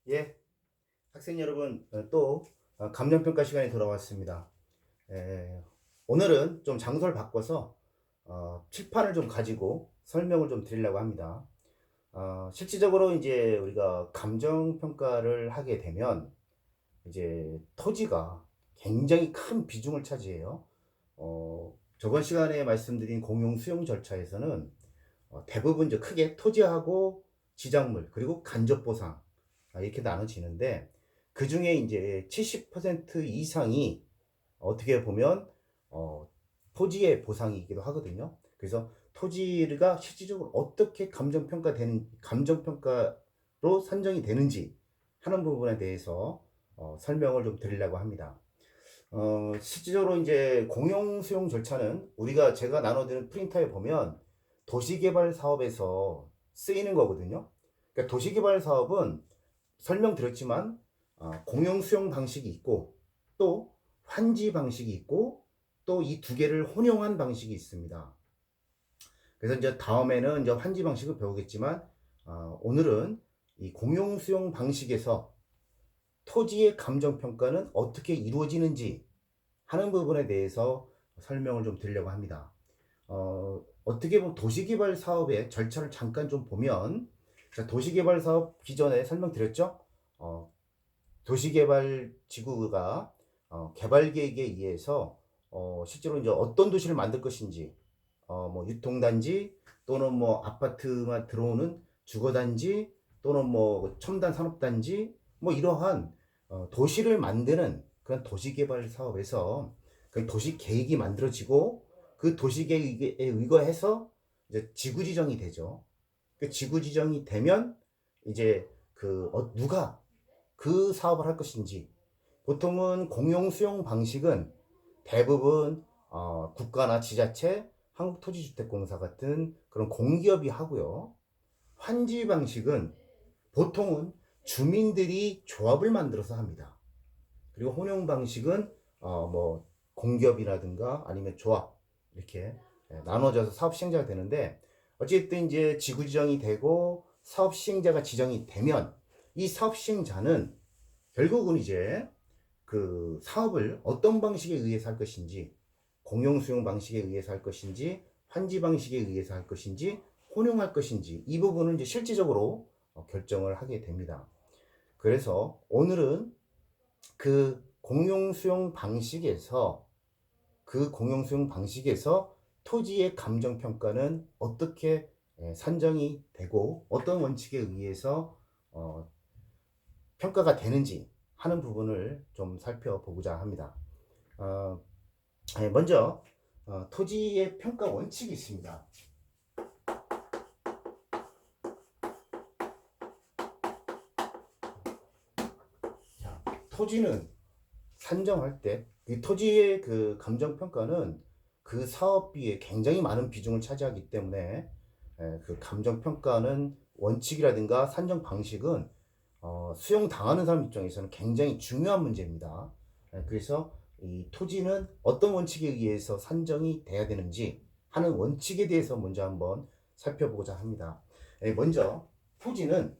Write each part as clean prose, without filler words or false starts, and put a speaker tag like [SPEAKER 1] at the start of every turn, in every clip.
[SPEAKER 1] 예, 학생 여러분, 또 감정평가 시간이 돌아왔습니다. 오늘은 좀 장소를 바꿔서 칠판을 좀 가지고 설명을 좀 드리려고 합니다. 실질적으로 이제 우리가 감정평가를 하게 되면 이제 토지가 굉장히 큰 비중을 차지해요. 저번 시간에 말씀드린 공용 수용 절차에서는 대부분 이제 크게 토지하고 지작물 그리고 간접 보상 이렇게 나눠지는데, 그 중에 이제 70% 이상이 어떻게 보면 토지의 보상이기도 하거든요. 그래서 토지가 실질적으로 어떻게 감정평가로 산정이 되는지 하는 부분에 대해서 설명을 좀 드리려고 합니다. 실질적으로 이제 공용 수용 절차는 제가 나눠드린 프린터에 보면 도시개발 사업에서 쓰이는 거거든요. 그러니까 도시개발 사업은 설명드렸지만 공용 수용 방식이 있고 또 환지 방식이 있고 또 이 두 개를 혼용한 방식이 있습니다. 그래서 이제 다음에는 이제 환지 방식을 배우겠지만 오늘은 이 공용 수용 방식에서 토지의 감정 평가는 어떻게 이루어지는지 하는 부분에 대해서 설명을 좀 드리려고 합니다. 어떻게 보면 도시개발 사업의 절차를 잠깐 좀 보면, 도시개발 사업 기존에 설명드렸죠? 도시개발지구가 개발계획에 의해서 실제로 이제 어떤 도시를 만들 것인지, 뭐 유통단지 또는 뭐 아파트만 들어오는 주거단지 또는 뭐 첨단 산업단지 뭐 이러한 도시를 만드는 그런 도시개발 사업에서 그 도시 계획이 만들어지고 그 도시 계획에 의거해서 이제 지구 지정이 되죠. 그 지구 지정이 되면 이제 누가 그 사업을 할 것인지, 보통은 공용 수용 방식은 대부분 국가나 지자체, 한국토지주택공사 같은 그런 공기업이 하고요. 환지 방식은 보통은 주민들이 조합을 만들어서 합니다. 그리고 혼용 방식은 뭐 공기업이라든가 아니면 조합 이렇게 나눠져서 사업 시행자가 되는데, 어쨌든 이제 지구 지정이 되고 사업 시행자가 지정이 되면 이 사업 시행자는 결국은 이제 그 사업을 어떤 방식에 의해서 할 것인지, 공용 수용 방식에 의해서 할 것인지, 환지 방식에 의해서 할 것인지, 혼용할 것인지, 이 부분은 이제 실질적으로 결정을 하게 됩니다. 그래서 오늘은 그 공용 수용 방식에서 토지의 감정 평가는 어떻게 산정이 되고 어떤 원칙에 의해서 평가가 되는지 하는 부분을 좀 살펴보고자 합니다. 어, 먼저 토지의 평가 원칙이 있습니다. 자, 토지는 산정할 때 이 토지의 그 감정 평가는 그 사업비에 굉장히 많은 비중을 차지하기 때문에 그 감정 평가는 원칙이라든가 산정 방식은 수용 당하는 사람 입장에서는 굉장히 중요한 문제입니다. 그래서 이 토지는 어떤 원칙에 의해서 산정이 돼야 되는지 하는 원칙에 대해서 먼저 한번 살펴보고자 합니다. 먼저 토지는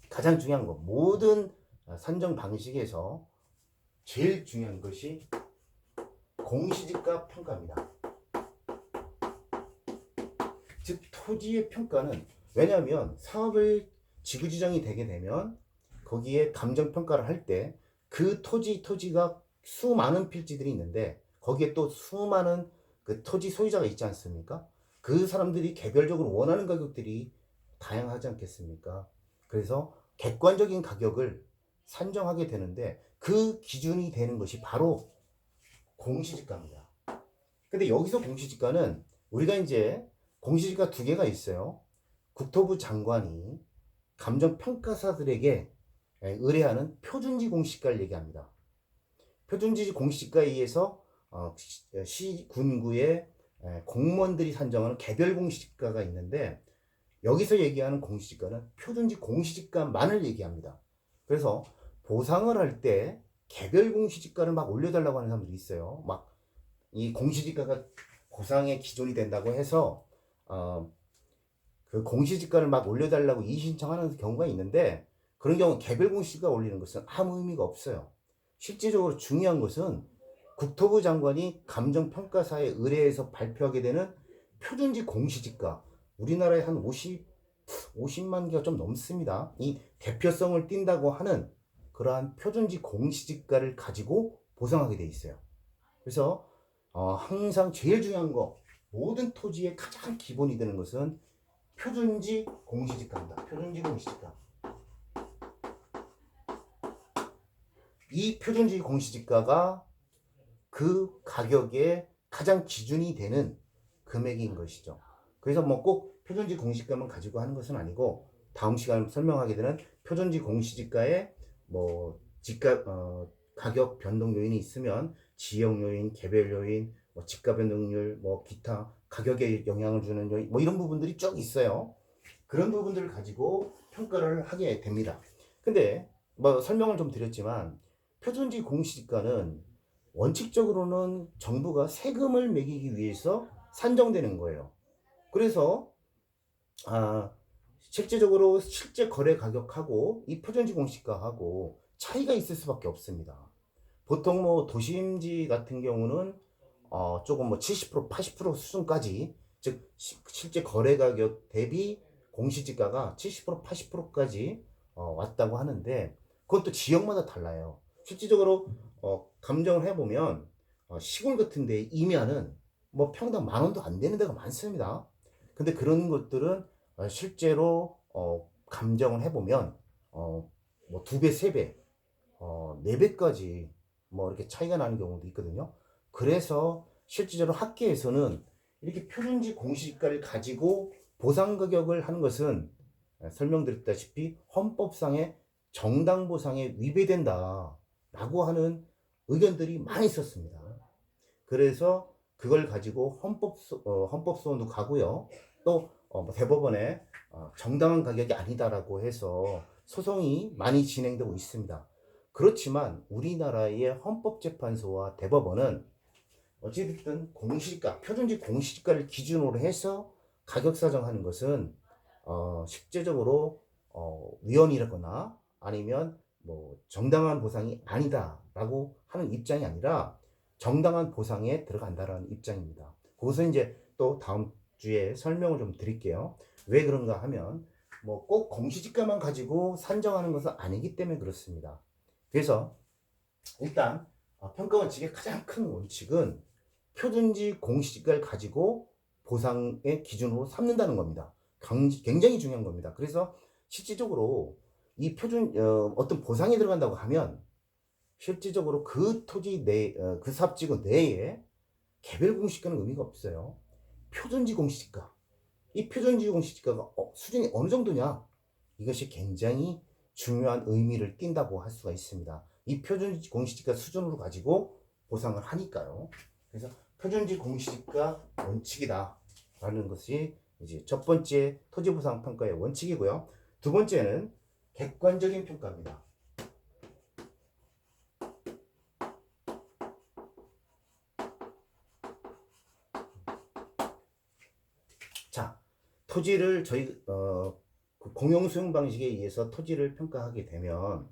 [SPEAKER 1] 가장 중요한 것, 모든 산정 방식에서 제일 중요한 것이 공시지가 평가입니다. 즉 토지의 평가는, 왜냐하면 사업을 지구 지정이 되게 되면 거기에 감정 평가를 할 때 그 토지가 수많은 필지들이 있는데 거기에 또 수많은 그 토지 소유자가 있지 않습니까? 그 사람들이 개별적으로 원하는 가격들이 다양하지 않겠습니까? 그래서 객관적인 가격을 산정하게 되는데 그 기준이 되는 것이 바로 공시지가입니다. 근데 여기서 공시지가는 우리가 이제 공시지가 두 개가 있어요. 국토부 장관이 감정평가사들에게 의뢰하는 표준지 공시지가를 얘기합니다. 표준지 공시지가에 의해서 시, 군구의 공무원들이 산정하는 개별 공시지가가 있는데, 여기서 얘기하는 공시지가는 표준지 공시지가만을 얘기합니다. 그래서 보상을 할 때 개별 공시지가를 막 올려달라고 하는 사람들이 있어요. 막 이 공시지가가 보상의 기준이 된다고 해서 그 공시지가를 막 올려달라고 이의 신청하는 경우가 있는데, 그런 경우 개별 공시지가 올리는 것은 아무 의미가 없어요. 실질적으로 중요한 것은 국토부 장관이 감정평가사에 의뢰해서 발표하게 되는 표준지 공시지가, 우리나라에 한 50만 개가 좀 넘습니다. 이 대표성을 띈다고 하는 그러한 표준지 공시지가를 가지고 보상하게 돼 있어요. 그래서 항상 제일 중요한 거, 모든 토지의 가장 기본이 되는 것은 표준지 공시지가입니다. 표준지 공시지가. 이 표준지 공시지가가 그 가격의 가장 기준이 되는 금액인 것이죠. 그래서 뭐 꼭 표준지 공시지가만 가지고 하는 것은 아니고, 다음 시간에 설명하게 되는 표준지 공시지가에 뭐 가격 변동 요인이 있으면 지역 요인, 개별 요인, 뭐 지가 변동률, 뭐 기타 가격에 영향을 주는 요인, 뭐 이런 부분들이 쭉 있어요. 그런 부분들을 가지고 평가를 하게 됩니다. 근데 뭐 설명을 좀 드렸지만, 표준지 공시지가는 원칙적으로는 정부가 세금을 매기기 위해서 산정되는 거예요. 그래서 실제적으로 실제 거래 가격하고 이 표준지 공시가하고 차이가 있을 수밖에 없습니다. 보통 뭐 도심지 같은 경우는 조금 뭐 70%, 80% 수준까지, 즉 실제 거래 가격 대비 공시지가가 70%, 80%까지 왔다고 하는데, 그것도 지역마다 달라요. 실질적으로 감정을 해보면 시골 같은 데 임야는 뭐 평당 10,000원도 안 되는 데가 많습니다. 근데 그런 것들은 실제로 감정을 해보면 뭐 2배, 3배, 4배까지 뭐 이렇게 차이가 나는 경우도 있거든요. 그래서 실질적으로 학계에서는 이렇게 표준지 공시지가를 가지고 보상 가격을 하는 것은 설명드렸다시피 헌법상의 정당 보상에 위배된다라고 하는 의견들이 많이 있었습니다. 그래서 그걸 가지고 헌법소원도 가고요. 또 대법원에 정당한 가격이 아니다라고 해서 소송이 많이 진행되고 있습니다. 그렇지만 우리나라의 헌법재판소와 대법원은 어찌됐든 공시지가, 표준지 공시지가를 기준으로 해서 가격 사정하는 것은 실제적으로 위헌이라거나 아니면 뭐 정당한 보상이 아니다라고 하는 입장이 아니라 정당한 보상에 들어간다라는 입장입니다. 그것은 이제 또 다음 주에 설명을 좀 드릴게요. 왜 그런가 하면 뭐 꼭 공시지가만 가지고 산정하는 것은 아니기 때문에 그렇습니다. 그래서 일단 평가 원칙의 가장 큰 원칙은 표준지 공시지가를 가지고 보상의 기준으로 삼는다는 겁니다. 굉장히 중요한 겁니다. 그래서 실질적으로 이 어떤 보상이 들어간다고 하면 실질적으로 그 토지 그 사업지구 내에 개별 공시지가는 의미가 없어요. 표준지 공시지가. 이 표준지 공시지가가 수준이 어느 정도냐? 이것이 굉장히 중요한 의미를 띈다고 할 수가 있습니다. 이 표준지 공시지가 수준으로 가지고 보상을 하니까요. 그래서 표준지 공시지가 원칙이다 라는 것이 이제 첫 번째 토지보상 평가의 원칙이고요. 두 번째는 객관적인 평가입니다. 자, 토지를 저희 공용 수용 방식에 의해서 토지를 평가하게 되면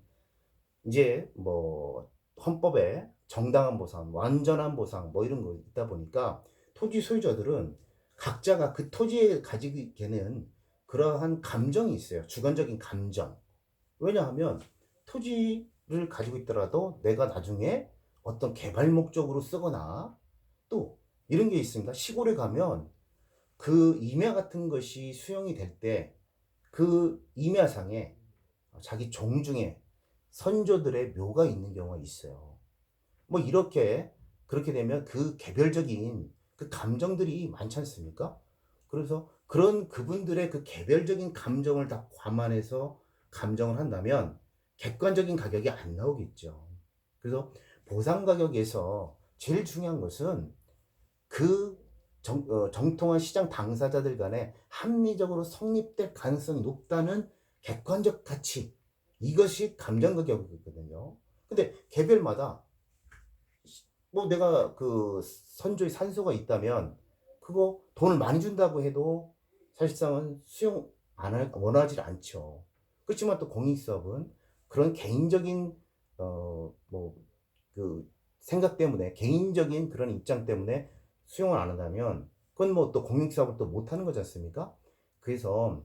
[SPEAKER 1] 이제 뭐 헌법에 정당한 보상, 완전한 보상 뭐 이런 거 있다 보니까 토지 소유자들은 각자가 그 토지에 가지고 계는 그러한 감정이 있어요. 주관적인 감정. 왜냐하면 토지를 가지고 있더라도 내가 나중에 어떤 개발 목적으로 쓰거나 또 이런 게 있습니다. 시골에 가면 그 임야 같은 것이 수용이 될 때 그 임야상에 자기 종중에 선조들의 묘가 있는 경우가 있어요. 뭐 이렇게 그렇게 되면 그 개별적인 그 감정들이 많지 않습니까? 그래서 그런 그분들의 그 개별적인 감정을 다 감안해서 감정을 한다면 객관적인 가격이 안 나오겠죠. 그래서 보상 가격에서 제일 중요한 것은 그 정통한 시장 당사자들 간에 합리적으로 성립될 가능성이 높다는 객관적 가치, 이것이 감정 가격이거든요. 근데 개별마다 뭐 내가 그 선조의 산소가 있다면 그거 돈을 많이 준다고 해도 사실상은 수용 안 원하지 않죠. 그렇지만 또 공익사업은 그런 개인적인 뭐 그 생각 때문에, 개인적인 그런 입장 때문에 수용을 안 한다면 그건 뭐 또 공익사업을 또 못하는 거지 않습니까? 그래서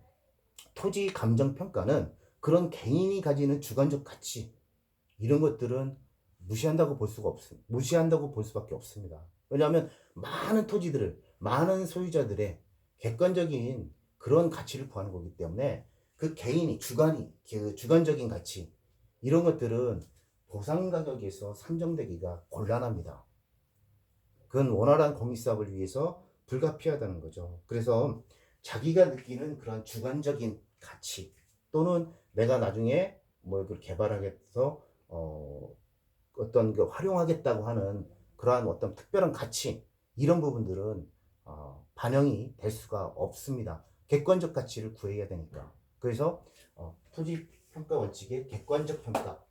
[SPEAKER 1] 토지 감정 평가는 그런 개인이 가지는 주관적 가치, 이런 것들은 무시한다고 볼 수밖에 없습니다. 왜냐하면 많은 토지들을, 많은 소유자들의 객관적인 그런 가치를 구하는 거기 때문에 그 개인이 그 주관적인 가치, 이런 것들은 보상 가격에서 산정되기가 곤란합니다. 그건 원활한 공익사업을 위해서 불가피하다는 거죠. 그래서 자기가 느끼는 그런 주관적인 가치, 또는 내가 나중에 뭐 이걸 개발하겠어 어떤 그 활용하겠다고 하는 그러한 어떤 특별한 가치, 이런 부분들은 반영이 될 수가 없습니다. 객관적 가치를 구해야 되니까. 그래서 토지 평가 원칙의 객관적 평가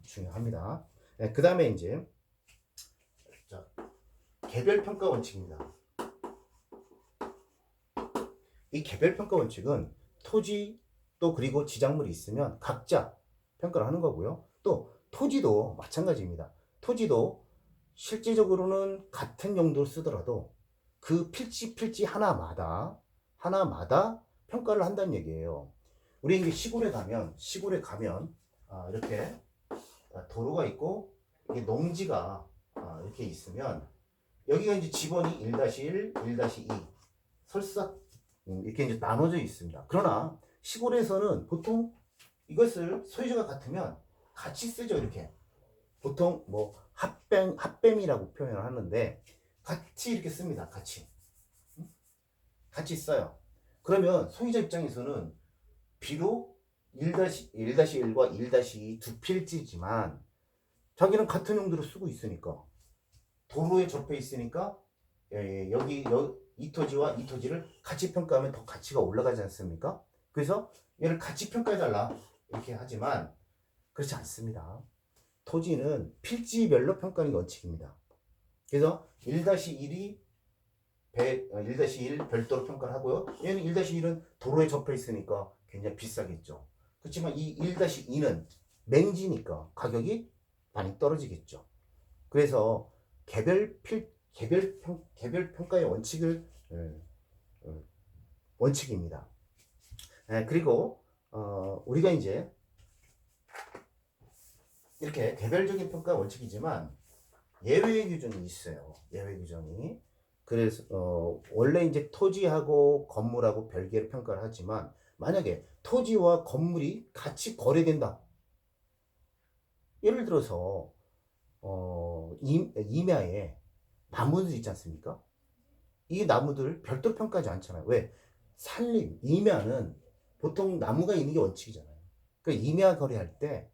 [SPEAKER 1] 중요합니다. 네, 그 다음에 이제 자, 개별 평가 원칙입니다. 이 개별 평가 원칙은 토지 또 그리고 지작물이 있으면 각자 평가를 하는 거고요. 또 토지도 마찬가지입니다. 토지도 실제적으로는 같은 용도를 쓰더라도 그 필지 하나마다 평가를 한다는 얘기예요. 우리 이제 시골에 가면 이렇게 도로가 있고 이게 농지가 이렇게 있으면 여기가 이제 지번이 1-1, 1-2 설사 이렇게 이제 나눠져 있습니다. 그러나 시골에서는 보통 이것을 소유자가 같으면 같이 쓰죠. 이렇게 보통 뭐 합뱀이라고 표현을 하는데 같이 이렇게 씁니다. 같이 써요. 그러면 소유자 입장에서는 비록 1-1과 1-2 두 필지지만 자기는 같은 용도로 쓰고 있으니까, 도로에 접해 있으니까 이 토지와 이 토지를 같이 평가하면 더 가치가 올라가지 않습니까? 그래서 얘를 같이 평가해달라 이렇게 하지만 그렇지 않습니다. 토지는 필지별로 평가하는 게 원칙입니다. 그래서 1-1이 1-1 별도로 평가를 하고요. 얘는 1-1은 도로에 접해 있으니까 굉장히 비싸겠죠. 그렇지만 이 1-2는 맹지니까 가격이 많이 떨어지겠죠. 그래서 개별 평가의 원칙입니다. 그리고 우리가 이제 이렇게 개별적인 평가 원칙이지만 예외 규정이 있어요. 예외 규정이. 그래서 원래 이제 토지하고 건물하고 별개로 평가를 하지만 만약에 토지와 건물이 같이 거래된다. 예를 들어서 임야에 나무들 있지 않습니까? 이 나무들을 별도로 평가하지 않잖아요. 왜? 임야는 보통 나무가 있는 게 원칙이잖아요. 그러니까 임야 거래할 때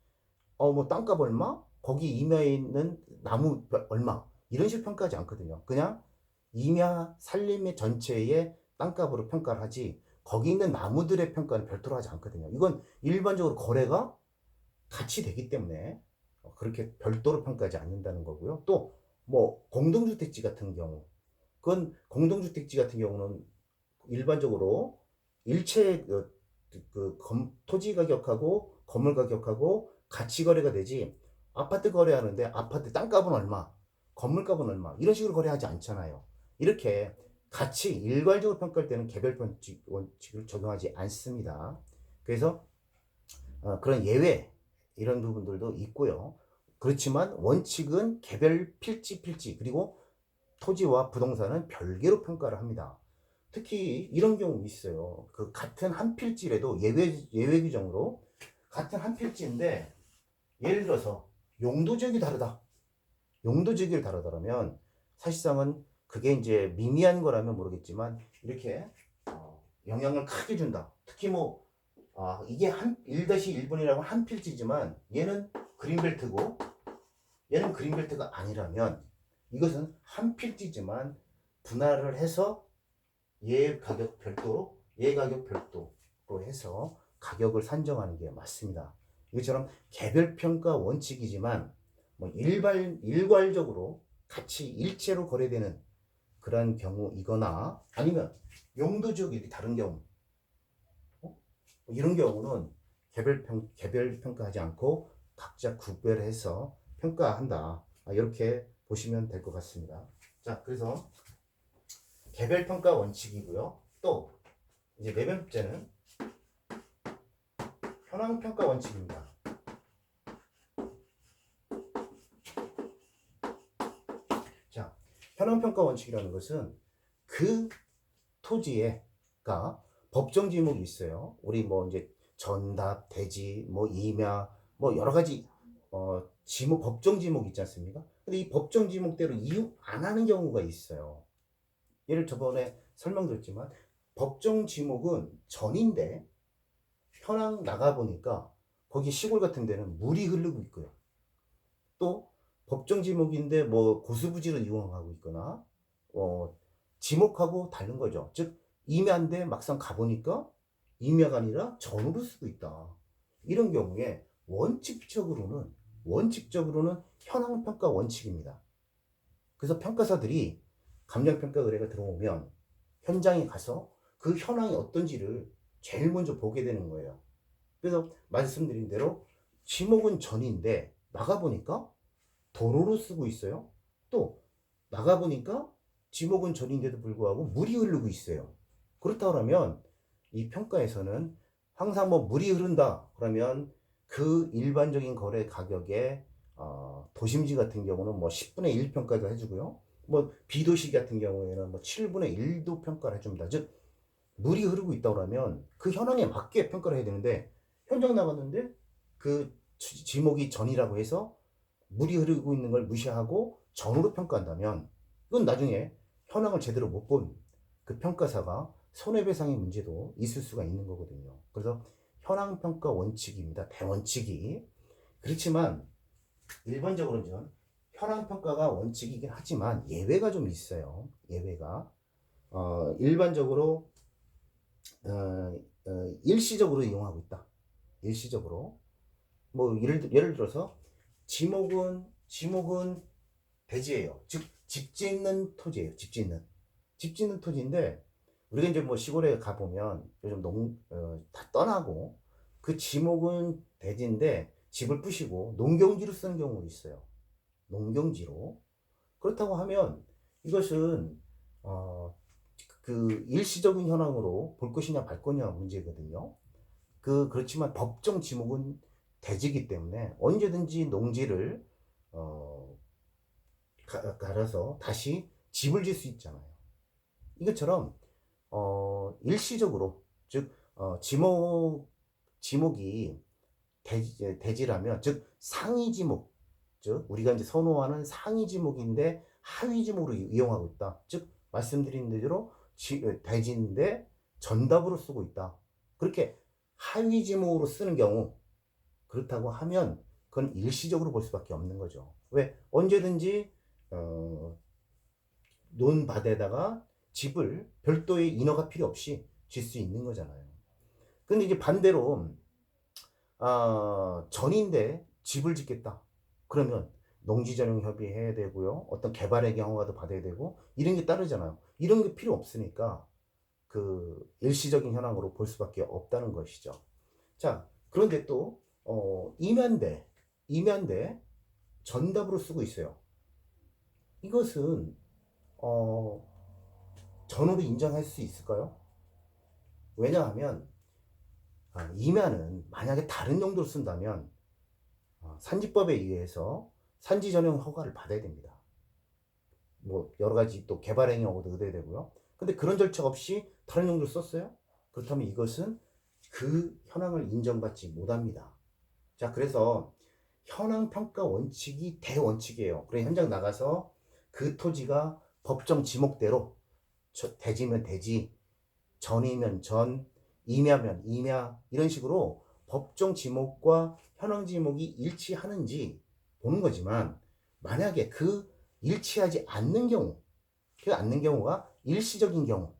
[SPEAKER 1] 뭐 땅값 얼마? 거기 임야에 있는 나무 얼마? 이런 식으로 평가하지 않거든요. 그냥 임야 산림의 전체의 땅값으로 평가를 하지 거기 있는 나무들의 평가는 별도로 하지 않거든요. 이건 일반적으로 거래가 같이 되기 때문에 그렇게 별도로 평가하지 않는다는 거고요. 또 뭐 공동주택지 같은 경우, 그건 공동주택지 같은 경우는 일반적으로 일체 토지 가격하고 건물 가격하고 같이 거래가 되지, 아파트 거래하는데 아파트 땅값은 얼마, 건물값은 얼마, 이런 식으로 거래하지 않잖아요. 이렇게 같이 일괄적으로 평가할 때는 개별 원칙을 적용하지 않습니다. 그래서 그런 예외, 이런 부분들도 있고요. 그렇지만 원칙은 개별 필지 그리고 토지와 부동산은 별개로 평가를 합니다. 특히 이런 경우 있어요. 그 같은 한 필지라도 예외 규정으로 같은 한 필지인데 예를 들어서 용도지역이 다르다면 사실상은 그게 이제 미미한 거라면 모르겠지만 이렇게 영향을 크게 준다. 특히 뭐 이게 1-1분이라고 한 필지지만 얘는 그린벨트가 아니라면 이것은 한 필지지만 분할을 해서 얘 가격 별도로 해서 가격을 산정하는 게 맞습니다. 이것처럼 개별평가 원칙이지만 뭐 일괄적으로 같이 일체로 거래되는 그런 경우이거나 아니면 용도 지역이 다른 경우, 이런 경우는 개별 평가하지 않고 각자 구별해서 평가한다. 이렇게 보시면 될 것 같습니다. 자, 그래서 개별 평가 원칙이고요. 또 이제 네 번째는 현황 평가 원칙입니다. 자, 현황 평가 원칙이라는 것은 그 토지에가 법정 지목이 있어요. 우리 뭐 이제 전답, 대지, 뭐 임야, 뭐 여러 가지 지목, 법정 지목 있지 않습니까? 근데 이 법정 지목대로 이용 안 하는 경우가 있어요. 예를 저번에 설명드렸지만 법정 지목은 전인데 현황 나가보니까 거기 시골 같은 데는 물이 흐르고 있고요. 또 법정 지목인데 뭐 고수부지를 이용하고 있거나 지목하고 다른 거죠. 즉 임야인데 막상 가보니까 임야가 아니라 전으로 쓰고 있다. 이런 경우에 원칙적으로는 현황평가 원칙입니다. 그래서 평가사들이 감정평가 의뢰가 들어오면 현장에 가서 그 현황이 어떤지를 제일 먼저 보게 되는 거예요. 그래서 말씀드린 대로 지목은 전인데 나가보니까 도로로 쓰고 있어요. 또 나가보니까 지목은 전인데도 불구하고 물이 흐르고 있어요. 그렇다면 이 평가에서는 항상 뭐 물이 흐른다 그러면 그 일반적인 거래 가격에 도심지 같은 경우는 뭐 10분의 1 평가도 해주고요. 뭐 비도시 같은 경우에는 뭐 7분의 1도 평가를 해줍니다. 즉 물이 흐르고 있다 그러면 그 현황에 맞게 평가를 해야 되는데 현장 나갔는데 그 지목이 전이라고 해서 물이 흐르고 있는 걸 무시하고 전으로 평가한다면 이건 나중에 현황을 제대로 못 본 그 평가사가 손해배상의 문제도 있을 수가 있는 거거든요. 그래서 현황평가 원칙입니다. 대원칙이. 그렇지만 일반적으로는 현황평가가 원칙이긴 하지만 예외가 좀 있어요. 예외가. 일반적으로 일시적으로 이용하고 있다. 일시적으로. 뭐 예를 들어서 지목은 대지예요. 즉 집 짓는 토지예요. 집 짓는 토지인데 우리가 이제 뭐 시골에 가 보면 요즘 다 떠나고 그 지목은 대지인데 집을 부시고 농경지로 쓰는 경우가 있어요. 농경지로. 그렇다고 하면 이것은 그 일시적인 현황으로 볼 것이냐 말 거냐 문제거든요. 그렇지만 법정 지목은 대지이기 때문에 언제든지 농지를 갈아서 다시 집을 질 수 있잖아요. 이것처럼 일시적으로 즉 지목이 대지라면 즉 상위 지목 즉 우리가 이제 선호하는 상위 지목인데 하위 지목으로 이용하고 있다. 즉 말씀드린 대로 대지인데 전답으로 쓰고 있다. 그렇게 하위 지목으로 쓰는 경우 그렇다고 하면 그건 일시적으로 볼 수밖에 없는 거죠. 왜? 언제든지 논밭에다가 집을 별도의 인허가 필요 없이 질 수 있는 거잖아요. 근데 이제 반대로 전인데 집을 짓겠다. 그러면 농지전용 협의해야 되고요. 어떤 개발의 경우가도 받아야 되고 이런 게 따르잖아요. 이런 게 필요 없으니까 그 일시적인 현황으로 볼 수밖에 없다는 것이죠. 자, 그런데 또 임야인데 전답으로 쓰고 있어요. 이것은 전으로 인정할 수 있을까요? 왜냐하면 임야는 만약에 다른 용도로 쓴다면 산지법에 의해서 산지 전용 허가를 받아야 됩니다. 뭐 여러 가지 또 개발행위 허가도 얻어야 되고요. 근데 그런 절차 없이 다른 용도로 썼어요? 그렇다면 이것은 그 현황을 인정받지 못합니다. 자, 그래서 현황평가 원칙이 대원칙이에요. 그래 현장 나가서 그 토지가 법정 지목대로 대지면 대지, 전이면 전, 임야면 임야 이런 식으로 법정 지목과 현황 지목이 일치하는지 보는 거지만 만약에 그 일치하지 않는 경우가 일시적인 경우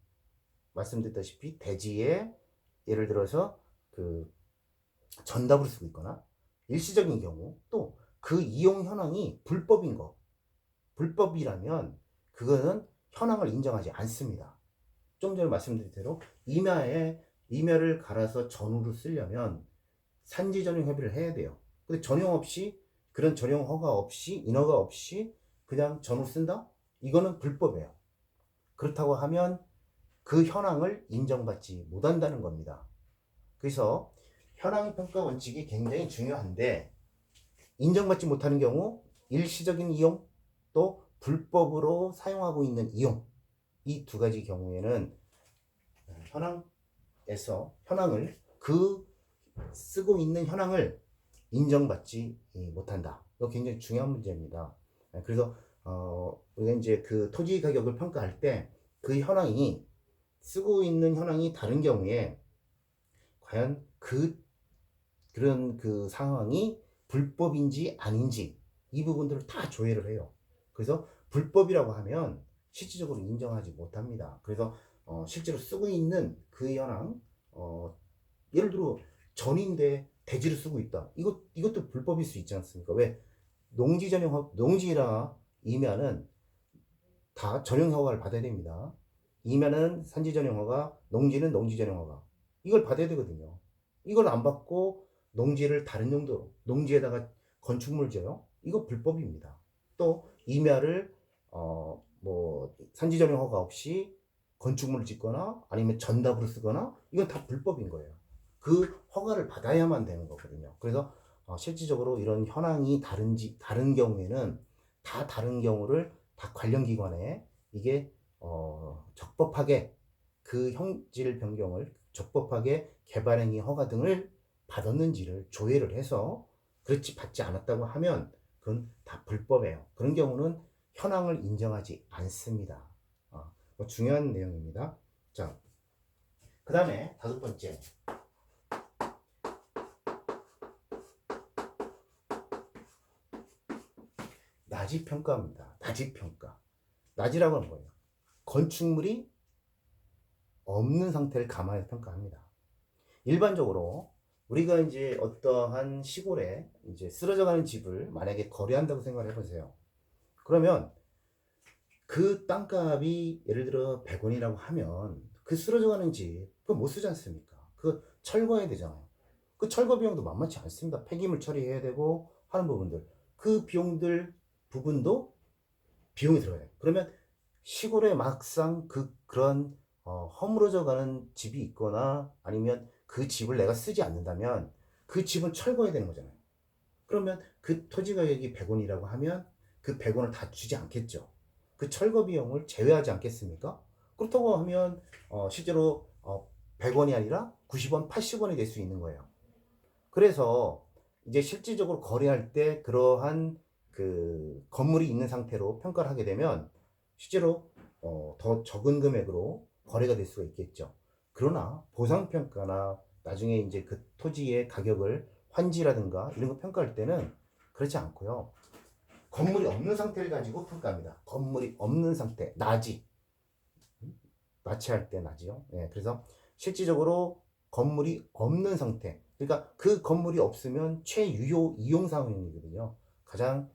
[SPEAKER 1] 말씀드렸다시피 대지에 예를 들어서 그 전답으로 쓰고 있거나 일시적인 경우 또 그 이용 현황이 불법이라면 그거는 현황을 인정하지 않습니다. 좀 전에 말씀드린 대로 임야를 갈아서 전으로 쓰려면 산지 전용 협의를 해야 돼요. 근데 전용 없이, 그런 전용 허가 없이, 인허가 없이 그냥 전후 쓴다? 이거는 불법이에요. 그렇다고 하면 그 현황을 인정받지 못한다는 겁니다. 그래서 현황 평가 원칙이 굉장히 중요한데, 인정받지 못하는 경우 일시적인 이용, 또 불법으로 사용하고 있는 이용, 이 두 가지 경우에는 현황을 쓰고 있는 현황을 인정받지 못한다. 이거 굉장히 중요한 문제입니다. 그래서 우리가 이제 그 토지 가격을 평가할 때 그 현황이, 쓰고 있는 현황이 다른 경우에 과연 그런 그 상황이 불법인지 아닌지, 이 부분들을 다 조회를 해요. 그래서 불법이라고 하면 실질적으로 인정하지 못합니다. 그래서 실제로 쓰고 있는 그 현황, 예를 들어 전인데 대지를 쓰고 있다. 이것도 불법일 수 있지 않습니까? 왜? 농지나 임야는 다 전용 허가를 받아야 됩니다. 임야는 산지 전용 허가, 농지는 농지 전용 허가. 이걸 받아야 되거든요. 이걸 안 받고 농지를 다른 용도로, 농지에다가 건축물 지어요? 이거 불법입니다. 또 임야를 산지 전용 허가 없이 건축물을 짓거나 아니면 전답으로 쓰거나, 이건 다 불법인 거예요. 그 허가를 받아야만 되는 거거든요. 그래서 실질적으로 이런 현황이 다른 경우에는, 다 다른 경우를 다 관련 기관에 이게 적법하게 그 형질 변경을 적법하게 개발행위 허가 등을 받았는지를 조회를 해서, 그렇지 받지 않았다고 하면 그건 다 불법이에요. 그런 경우는 현황을 인정하지 않습니다. 중요한 내용입니다. 자, 그 다음에 다섯 번째, 나지평가입니다. 나지평가. 나지라고 하는 거예요. 건축물이 없는 상태를 감안해서 평가합니다. 일반적으로 우리가 이제 어떠한 시골에 이제 쓰러져가는 집을 만약에 거래한다고 생각을 해보세요. 그러면 그 땅값이 예를 들어 100원이라고 하면 그 쓰러져가는 집 그거 못 쓰지 않습니까? 그거 철거해야 되잖아요. 그 철거 비용도 만만치 않습니다. 폐기물 처리해야 되고 하는 부분들, 그 비용들 부분도 비용이 들어가요. 그러면 시골에 막상 그런 허물어져 가는 집이 있거나 아니면 그 집을 내가 쓰지 않는다면 그 집은 철거해야 되는 거잖아요. 그러면 그 토지 가격이 100원이라고 하면 그 100원을 다 주지 않겠죠. 그 철거 비용을 제외하지 않겠습니까? 그렇다고 하면 실제로 100원이 아니라 90원, 80원이 될 수 있는 거예요. 그래서 이제 실질적으로 거래할 때 그러한 그 건물이 있는 상태로 평가를 하게 되면 실제로 더 적은 금액으로 거래가 될 수가 있겠죠. 그러나 보상평가나 나중에 이제 그 토지의 가격을 환지라든가 이런 거 평가할 때는 그렇지 않고요. 건물이 없는 상태를 가지고 평가합니다. 건물이 없는 상태, 나치할 때 나지요. 예, 그래서 실질적으로 건물이 없는 상태, 그러니까 그 건물이 없으면 최유효 이용 상황이거든요. 가장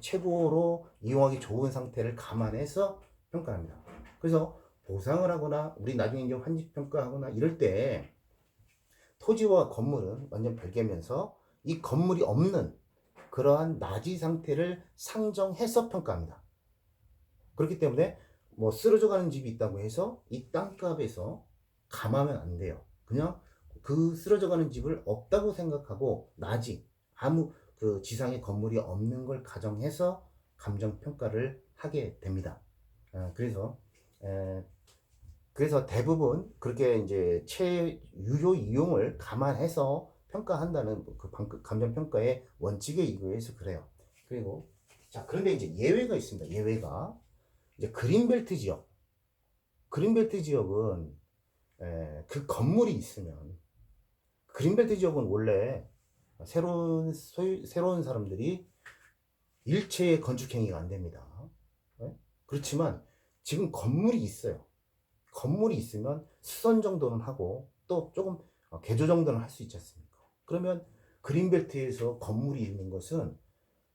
[SPEAKER 1] 최고로 이용하기 좋은 상태를 감안해서 평가합니다. 그래서 보상을 하거나 우리 나중에 이제 환지 평가하거나 이럴 때 토지와 건물은 완전 별개면서 이 건물이 없는 그러한 나지 상태를 상정해서 평가합니다. 그렇기 때문에 뭐 쓰러져 가는 집이 있다고 해서 이 땅값에서 감하면 안 돼요. 그냥 그 쓰러져 가는 집을 없다고 생각하고 아무 그 지상에 건물이 없는 걸 가정해서 감정 평가를 하게 됩니다. 그래서 대부분 그렇게 이제 최유효 이용을 감안해서 평가한다는 그 감정 평가의 원칙에 의해서 그래요. 그리고 자, 그런데 이제 예외가 있습니다. 예외가 이제 그린벨트 지역은 그 건물이 있으면, 그린벨트 지역은 원래 새로운 사람들이 일체의 건축 행위가 안 됩니다. 그렇지만 지금 건물이 있어요. 건물이 있으면 수선 정도는 하고 또 조금 개조 정도는 할 수 있지 않습니까? 그러면 그린벨트에서 건물이 있는 것은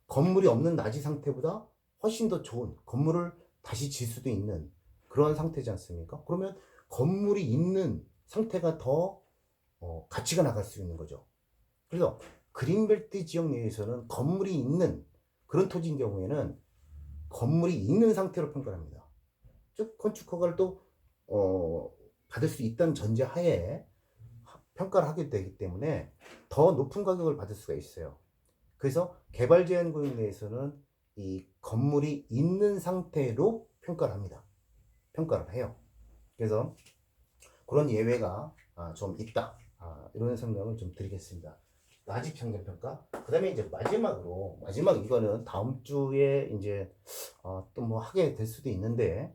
[SPEAKER 1] 건물이 없는 나지 상태보다 훨씬 더 좋은 건물을 다시 질 수도 있는 그런 상태지 않습니까? 그러면 건물이 있는 상태가 더 가치가 나갈 수 있는 거죠. 그래서 그린벨트 지역 내에서는 건물이 있는 그런 토지인 경우에는 건물이 있는 상태로 평가를 합니다. 즉 건축 허가를 또 받을 수 있다는 전제 하에 평가를 하게 되기 때문에 더 높은 가격을 받을 수가 있어요. 그래서 개발 제한 구역 내에서는 이 건물이 있는 상태로 평가를 합니다. 평가를 해요. 그래서 그런 예외가 좀 있다. 이런 설명을 좀 드리겠습니다. 나집 평균평가. 그 다음에 이제 마지막 이거는 다음 주에 이제 또 뭐 하게 될 수도 있는데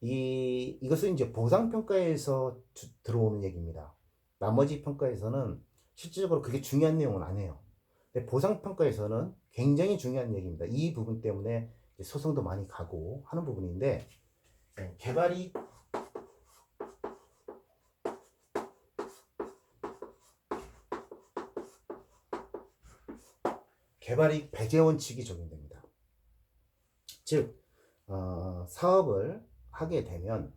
[SPEAKER 1] 이것은 이제 보상평가에서 들어오는 얘기입니다. 나머지 평가에서는 실질적으로 그게 중요한 내용은 아니에요. 근데 보상평가에서는 굉장히 중요한 얘기입니다. 이 부분 때문에 소송도 많이 가고 하는 부분인데 개발이 개발이익 배제 원칙이 적용됩니다. 즉 사업을 하게 되면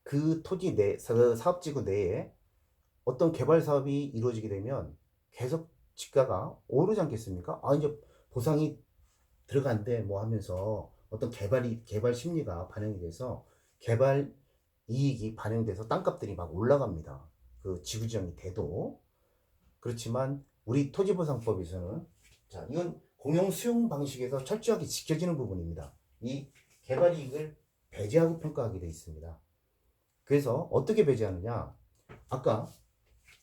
[SPEAKER 1] 그 토지 내 사업지구 내에 어떤 개발 사업이 이루어지게 되면 계속 지가가 오르지 않겠습니까? 이제 보상이 들어간대 뭐 하면서 어떤 개발 심리가 반영이 돼서 개발 이익이 반영돼서 땅값들이 막 올라갑니다. 그 지구 지정이 돼도. 그렇지만 우리 토지보상법에서는 자, 이건 공용 수용 방식에서 철저하게 지켜지는 부분입니다. 이 개발 이익을 배제하고 평가하게 되어 있습니다. 그래서 어떻게 배제하느냐? 아까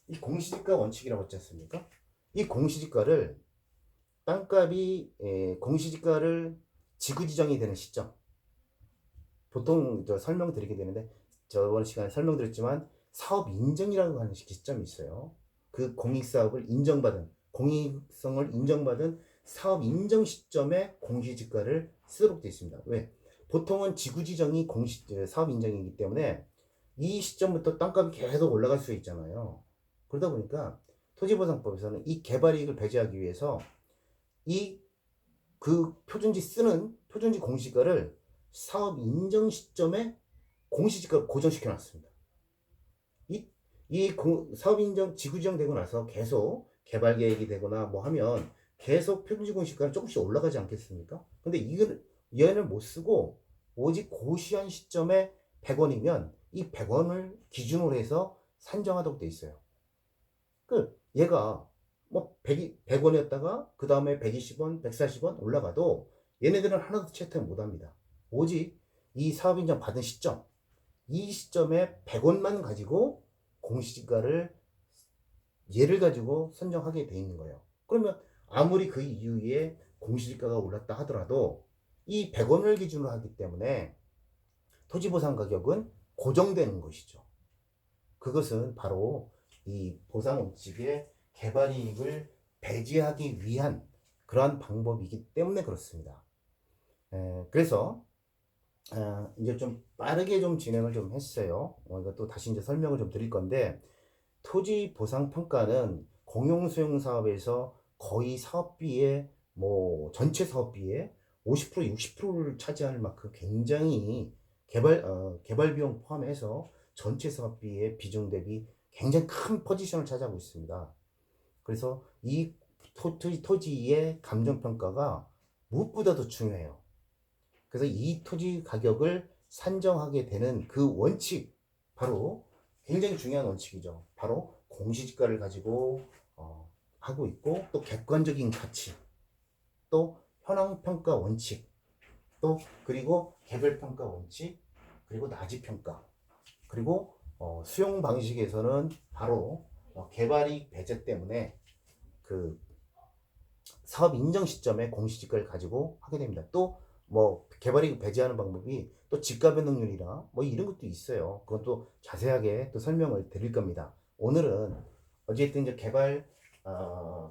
[SPEAKER 1] 이 공시지가 원칙이라고 했지 않습니까? 이 공시지가를 땅값이 공시지가를 지구 지정이 되는 시점, 보통 설명드리게 되는데 저번 시간에 설명드렸지만 사업 인정이라고 하는 시점이 있어요. 그 공익성을 인정받은 사업 인정 시점에 공시지가를 쓰도록 되어 있습니다. 왜? 보통은 지구 지정이 사업 인정이기 때문에 이 시점부터 땅값이 계속 올라갈 수 있잖아요. 그러다 보니까 토지보상법에서는 이 개발이익을 배제하기 위해서 그 표준지 공시지가를 사업 인정 시점에 공시지가를 고정시켜 놨습니다. 사업 인정, 지구 지정되고 나서 계속 개발 계획이 되거나 뭐 하면 계속 표준지 공시지가는 조금씩 올라가지 않겠습니까? 근데 이걸 얘는 못 쓰고 오직 고시한 시점에 100원이면 이 100원을 기준으로 해서 산정하도록 돼 있어요. 얘가 뭐 100원이었다가 그 다음에 120원, 140원 올라가도 얘네들은 하나도 채택 못 합니다. 오직 이 사업인정 받은 시점, 이 시점에 100원만 가지고 공시지가를 얘를 가지고 선정하게 돼 있는 거예요. 그러면 아무리 그 이후에 공시지가가 올랐다 하더라도 이 100원을 기준으로 하기 때문에 토지보상 가격은 고정되는 것이죠. 그것은 바로 이 보상 원칙의 개발이익을 배제하기 위한 그러한 방법이기 때문에 그렇습니다. 그래서 이제 좀 빠르게 좀 진행을 좀 했어요. 이것도 다시 이제 설명을 좀 드릴 건데 토지 보상 평가는 공용 수용 사업에서 거의 사업비의 전체 사업비의 50% 60%를 차지할 만큼 굉장히 개발 비용 포함해서 전체 사업비의 비중 대비 굉장히 큰 포지션을 차지하고 있습니다. 그래서 이 토지의 감정평가가 무엇보다도 중요해요. 그래서 이 토지 가격을 산정하게 되는 그 원칙, 바로 굉장히 중요한 원칙이죠. 바로 공시지가를 가지고 하고 있고, 또 객관적인 가치, 또 현황평가 원칙, 또 그리고 개별평가 원칙, 그리고 나지평가, 그리고 수용 방식에서는 바로 개발이익 배제 때문에 그 사업 인정 시점에 공시지가를 가지고 하게 됩니다. 또 개발이익 배제하는 방법이 또 지가 변동률이나 이런 것도 있어요. 그건 또 자세하게 또 설명을 드릴 겁니다. 오늘은 어쨌든 이제 개발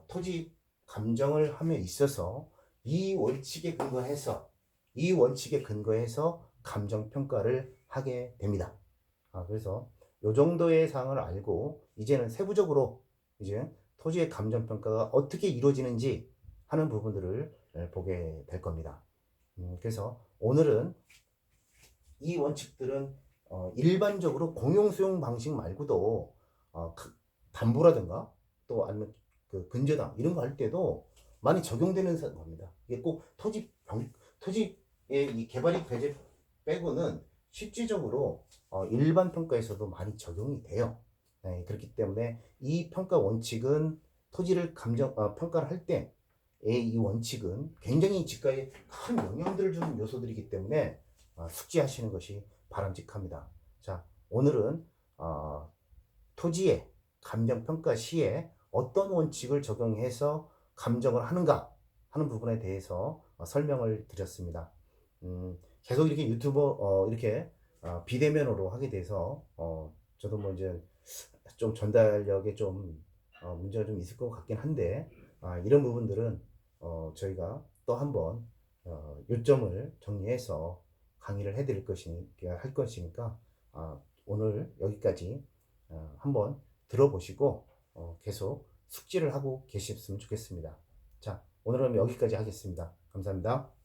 [SPEAKER 1] 토지 감정을 함에 있어서 이 원칙에 근거해서 감정 평가를 하게 됩니다. 그래서 요 정도의 사항을 알고 이제는 세부적으로 이제 토지의 감정 평가가 어떻게 이루어지는지 하는 부분들을 보게 될 겁니다. 그래서 오늘은 이 원칙들은 일반적으로 공용 수용 방식 말고도 담보라든가 또 아니면 그 근저당 이런 거 할 때도 많이 적용되는 겁니다. 이게 꼭 토지의 이 개발이익 배제 빼고는 실질적으로 일반 평가에서도 많이 적용이 돼요. 네, 그렇기 때문에 이 평가 원칙은 토지를 평가를 할 때 이 원칙은 굉장히 집가에 큰 영향들을 주는 요소들이기 때문에 숙지하시는 것이 바람직합니다. 자, 오늘은 토지의 감정평가 시에 어떤 원칙을 적용해서 감정을 하는가 하는 부분에 대해서 설명을 드렸습니다. 계속 이렇게 이렇게 비대면으로 하게 돼서 저도 뭐 이제 좀 전달력에 좀 문제가 좀 있을 것 같긴 한데 이런 부분들은 저희가 또 한번 요점을 정리해서 강의를 할 것이니까 오늘 여기까지 한번 들어보시고 계속 숙지를 하고 계셨으면 좋겠습니다. 자, 오늘은 여기까지 하겠습니다. 감사합니다.